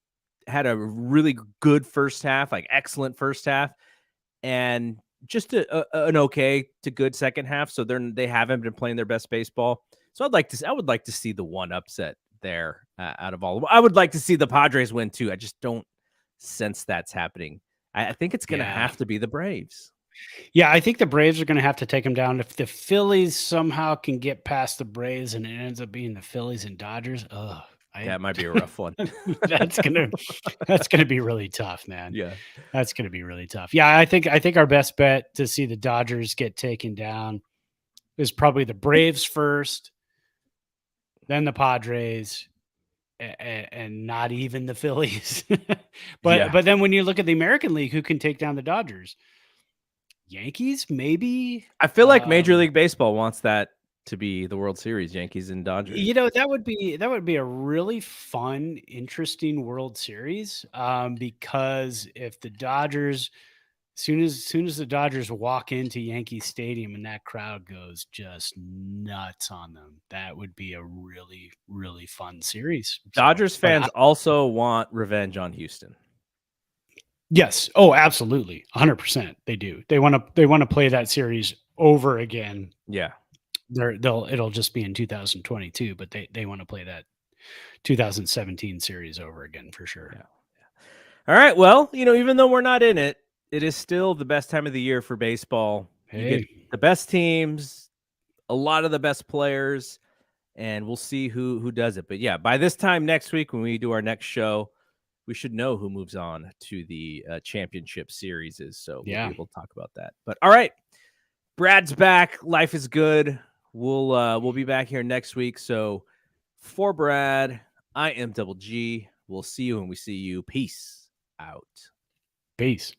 had a really good first half, like excellent first half, and just an okay to good second half. So they haven't been playing their best baseball. So I would like to see the one upset there out of all of them. I would like to see the Padres win too. I just don't sense that's happening. I think it's going to have to be the Braves. Yeah, I think the Braves are going to have to take them down. If the Phillies somehow can get past the Braves and it ends up being the Phillies and Dodgers, That might be a rough one. that's gonna be really tough, man. Yeah, that's gonna be really tough. Yeah, I think our best bet to see the Dodgers get taken down is probably the Braves first, then the Padres, and not even the Phillies. But then when you look at the American League, who can take down the Dodgers? Yankees, maybe. I feel like Major League Baseball wants that to be the World Series, Yankees and Dodgers. That would be a really fun, interesting World Series. Because if the Dodgers, soon as the Dodgers walk into Yankee Stadium and that crowd goes just nuts on them, that would be a really, really fun series. Dodgers fans also want revenge on Houston. Yes. Oh, absolutely. 100%. They do. They want to play that series over again. Yeah. It'll just be in 2022, but they want to play that 2017 series over again for sure. Yeah. All right. Well, even though we're not in it, it is still the best time of the year for baseball. Hey. You get the best teams, a lot of the best players, and we'll see who does it. But yeah, by this time next week, when we do our next show, we should know who moves on to the championship series. So we'll be able to talk about that. But all right, Brad's back. Life is good. We'll be back here next week. So for Brad, I am Double G. We'll see you when we see you. Peace out. Peace.